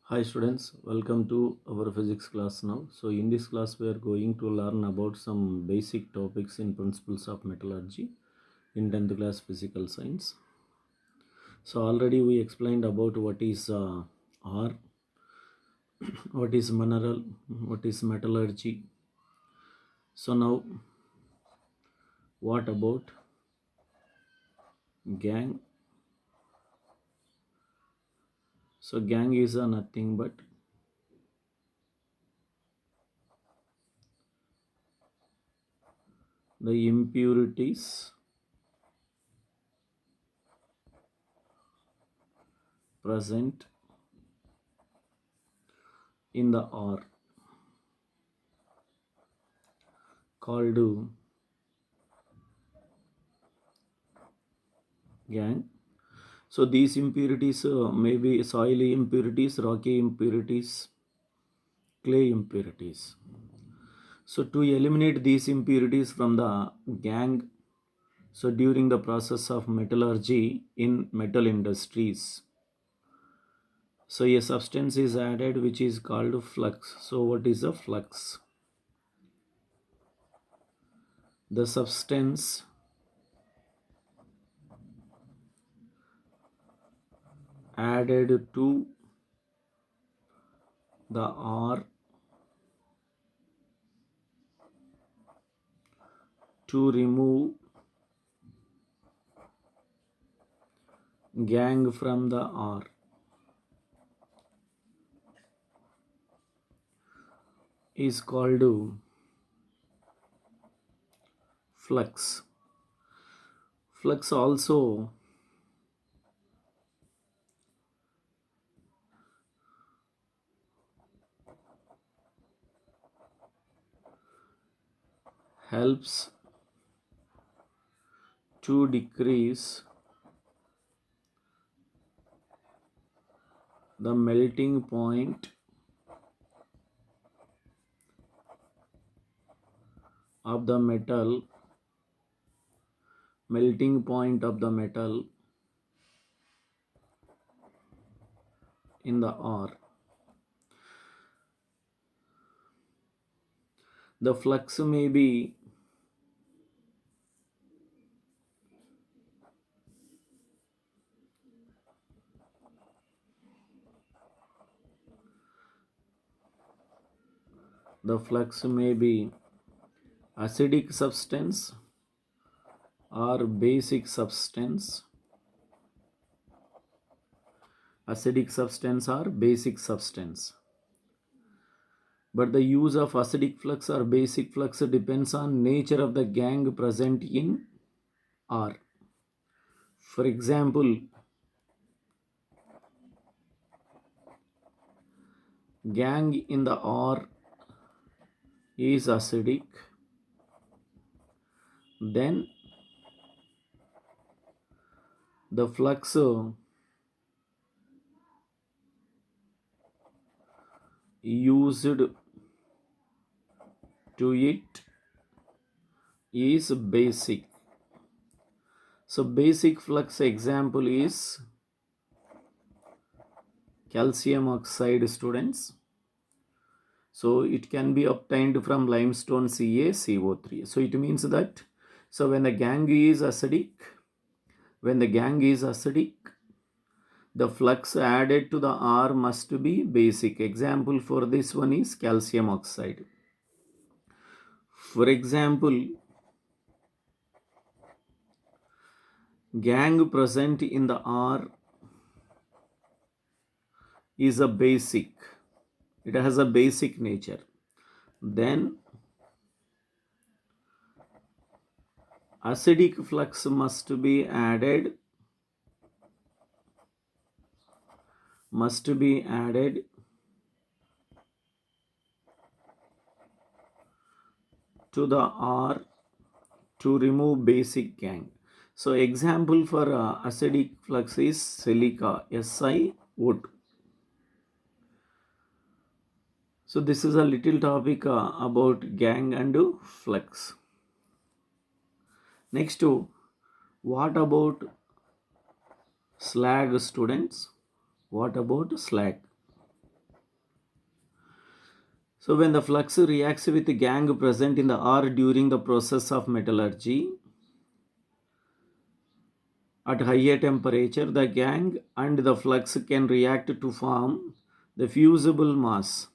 Hi students, welcome to our physics class now. So in this class we are going to learn about some basic topics in principles of metallurgy in 10th class physical science. So already we explained about what is R, what is mineral, what is metallurgy. So now what about gang? So gang is nothing but the impurities present in the R called gang. So these impurities may be soily impurities, rocky impurities, clay impurities. So to eliminate these impurities from the gang, so during the process of metallurgy in metal industries, so a substance is added which is called flux. So what is a flux? The substance added to the R to remove gang from the R is called flux. Flux also helps to decrease the melting point of the metal in the R. The flux may be acidic substance or basic substance. Acidic substance or basic substance. But the use of acidic flux or basic flux depends on nature of the gang present in R. For example, gang in the R is acidic, then the flux used to it is basic. So basic flux example is calcium oxide, students. So it can be obtained from limestone CaCO3. So it means that when the gang is acidic, the flux added to the R must be basic. Example for this one is calcium oxide. For example, gang present in the R is a basic. It has a basic nature. Then acidic flux must be added to the R to remove basic gang. So example for acidic flux is silica, SiO2. So this is a little topic about gang and flux. Next, what about slag, students? What about slag? So when the flux reacts with the gangue present in the R during the process of metallurgy at higher temperature, the gangue and the flux can react to form the fusible mass.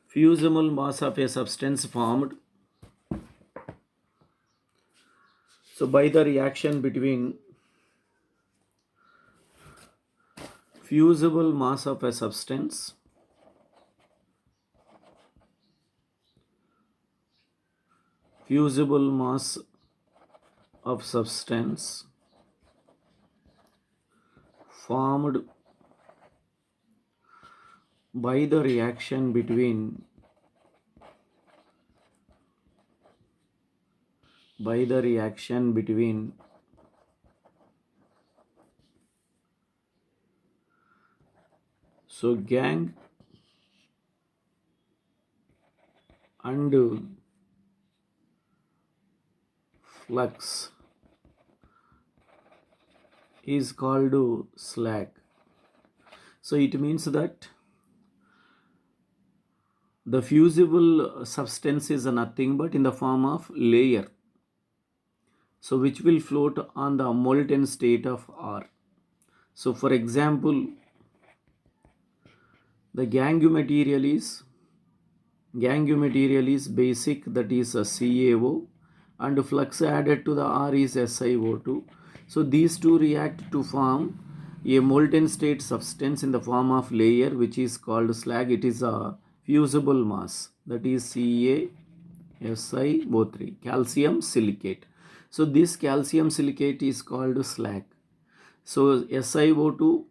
Fusible mass of a substance formed. So by the reaction between fusible mass of a substance fusible mass of substance formed by the reaction between so gangue and flux is called slag. So it means that the fusible substance is nothing but in the form of layer, so which will float on the molten state of R. So for example, the gangue material is basic, that is a CaO, and flux added to the R is SiO2. So these two react to form a molten state substance in the form of layer, which is called slag. It is a fusible mass, that is CaSiO3, calcium silicate. So this calcium silicate is called slag. So SiO2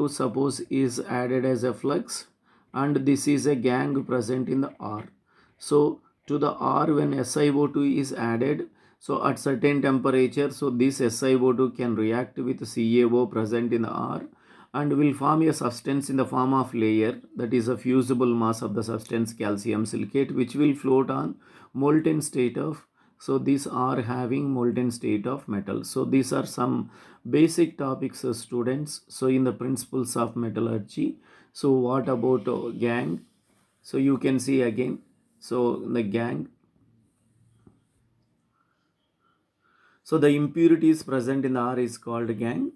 suppose is added as a flux, and this is a gangue present in the R. So to the R, when SiO2 is added, so at certain temperature, so this SiO2 can react with CaO present in the R and will form a substance in the form of layer, that is a fusible mass of the substance calcium silicate, which will float on molten state of, so these are having molten state of metal. So these are some basic topics, students. So in the principles of metallurgy, so what about gangue? So you can see again, so the gangue, so the impurities present in the R is called gangue.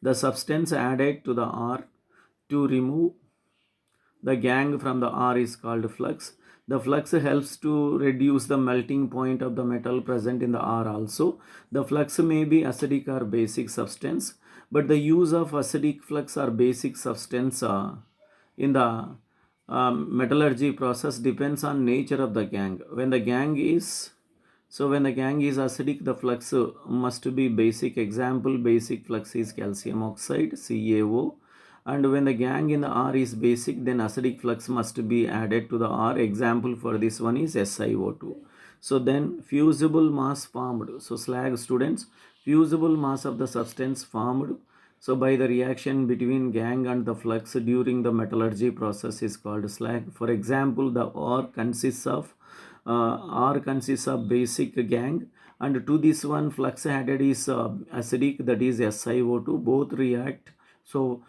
The substance added to the R to remove the gangue from the R is called flux. The flux helps to reduce the melting point of the metal present in the R also. The flux may be acidic or basic substance, but the use of acidic flux or basic substance in the metallurgy process depends on nature of the gangue. When the gangue is acidic, the flux must be basic. Example, basic flux is calcium oxide, CaO. And when the gangue in the R is basic, then acidic flux must be added to the R. Example for this one is SiO2. So then fusible mass formed. So slag, students, fusible mass of the substance formed, so by the reaction between gangue and the flux during the metallurgy process is called slag. For example, the R consists of basic gangue, and to this one flux added is acidic, that is SiO2. Both react, so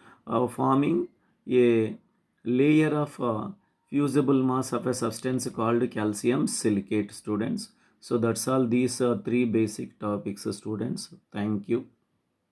forming a layer of fusible mass of a substance called calcium silicate, students. So that's all. These are three basic topics, students. Thank you.